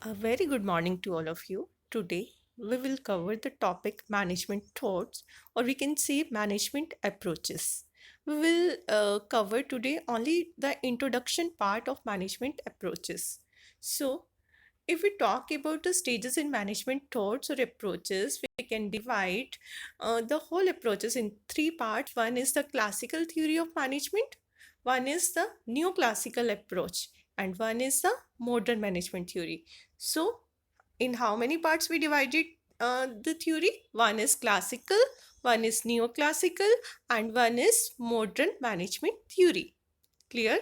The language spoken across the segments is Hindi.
A very good morning to all of you. Today, we will cover the topic management thoughts, or we can say management approaches. We will cover today only the introduction part of management approaches. So, if we talk about the stages in management thoughts or approaches, we can divide the whole approaches in three parts. One is the classical theory of management, one is the neoclassical approach, and one is the modern management theory. So, in how many parts we divided the theory? One is classical, one is neoclassical, and one is modern management theory. Clear?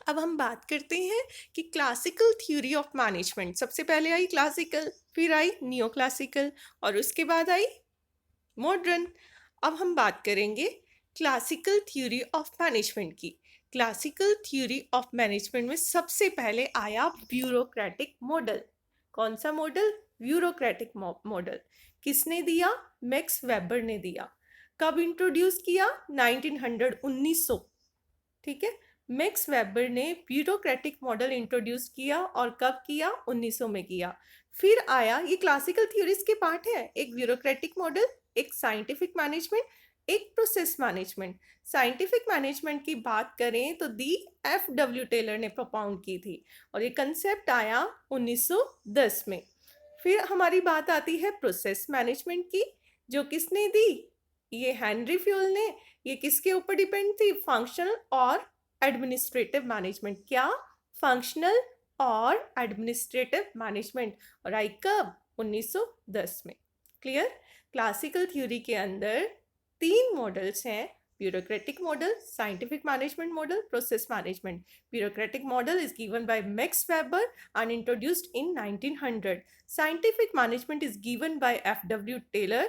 अब हम बात करते हैं कि क्लासिकल थ्योरी ऑफ मैनेजमेंट। सबसे पहले आई क्लासिकल, फिर आई नियो क्लासिकल और उसके बाद आई मॉडर्न। अब हम बात करेंगे क्लासिकल थ्योरी ऑफ मैनेजमेंट की। क्लासिकल थ्योरी ऑफ मैनेजमेंट में सबसे पहले आया ब्यूरोक्रेटिक मॉडल। कौन सा मॉडल? Bureaucratic model. किसने दिया? मैक्स वेबर ने दिया। कब इंट्रोड्यूस किया? 1900, 1900। ठीक है, मैक्स वेबर ने ब्यूरोक्रेटिक मॉडल इंट्रोड्यूस किया और कब किया? 1900 में किया। फिर आया, ये क्लासिकल थ्योरीज के पार्ट है, एक ब्यूरोक्रेटिक मॉडल, एक साइंटिफिक मैनेजमेंट, एक प्रोसेस मैनेजमेंट। साइंटिफिक मैनेजमेंट की बात करें तो दी F.W. टेलर ने प्रोपाउंड की थी और ये कंसेप्ट आया 1910 में। फिर हमारी बात आती है प्रोसेस मैनेजमेंट की, जो किसने दी? ये हेनरी फ्यूल ने। ये किसके ऊपर डिपेंड थी? फंक्शनल और एडमिनिस्ट्रेटिव मैनेजमेंट। क्या? फंक्शनल और एडमिनिस्ट्रेटिव मैनेजमेंट। और आई कब? 1910 में। क्लियर? क्लासिकल थ्योरी के अंदर तीन मॉडल्स हैं, bureaucratic model, scientific management model, process management. Bureaucratic model is given by Max Weber and introduced in 1900. Scientific management is given by F.W. Taylor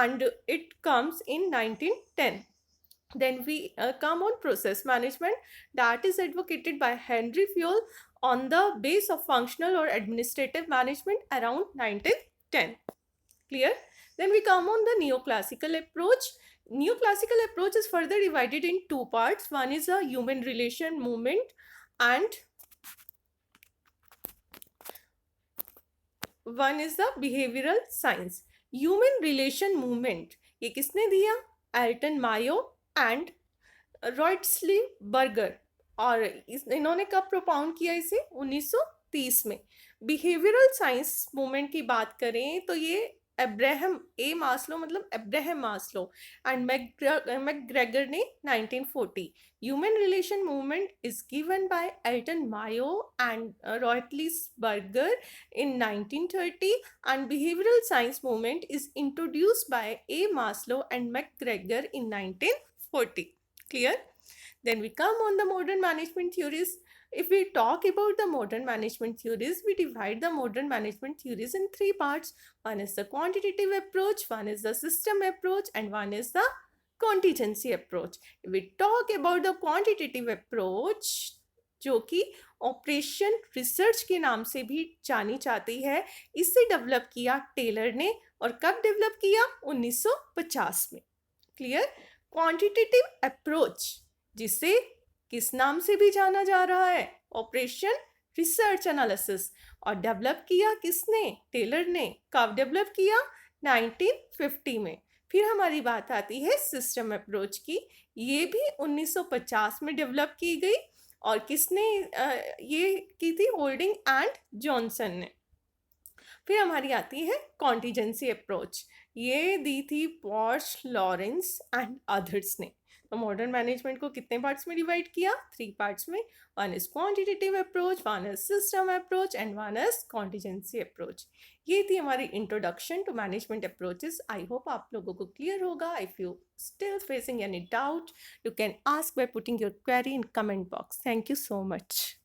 and it comes in 1910. Then we come on process management, that is advocated by Henry Fayol on the base of functional or administrative management around 1910. Clear? Then we come on the neoclassical approach. Neoclassical approach is further divided in two parts. One is a human relation movement and one is the behavioral science. Human relation movement ये किसने दिया? Elton Mayo and Roethlisberger. और इन्होंने कब प्रोपाउंड किया इसे? 1930 में। बिहेवियरल साइंस मूवमेंट की बात करें तो ये अब्राहम ए मास्लो, मतलब अब्राहम मास्लो एंड मैकग्रेगर ने 1940। Human relation movement is given by Elton Mayo and Roethlisberger in 1930, and behavioral science movement is introduced by A. Maslow and McGregor in 1940. Clear? Then we come on the modern management theories. If we talk about the modern management theories, we divide the modern management theories in three parts. One is the quantitative approach, one is the system approach, and one is the contingency approach. If we talk about the quantitative approach, जो कि ऑपरेशन रिसर्च के नाम से भी जानी जाती है, इसे डेवलप किया टेलर ने। और कब डेवलप किया? 1950 में। क्लियर? क्वांटिटेटिव अप्रोच, जिसे किस नाम से भी जाना जा रहा है? Operation research analysis. और डेवलप किया किसने? टेलर ने। कब डेवलप किया? 1950 में। फिर हमारी बात आती है सिस्टम अप्रोच की। ये भी 1950 में डेवलप की गई और किसने ये की थी? होल्डिंग एंड जॉनसन ने। फिर हमारी आती है कॉन्टीजेंसी अप्रोच, ये दी थी पॉर्श, लॉरेंस एंड अदर्स ने। तो मॉडर्न मैनेजमेंट को कितने पार्ट्स में डिवाइड किया? थ्री पार्ट्स में। One is quantitative approach, one is system approach and one is contingency approach. ये थी हमारी introduction to management approaches. I hope आप लोगों को क्लियर होगा। If you still facing any doubt, you can ask by putting your query in comment box. Thank you so much.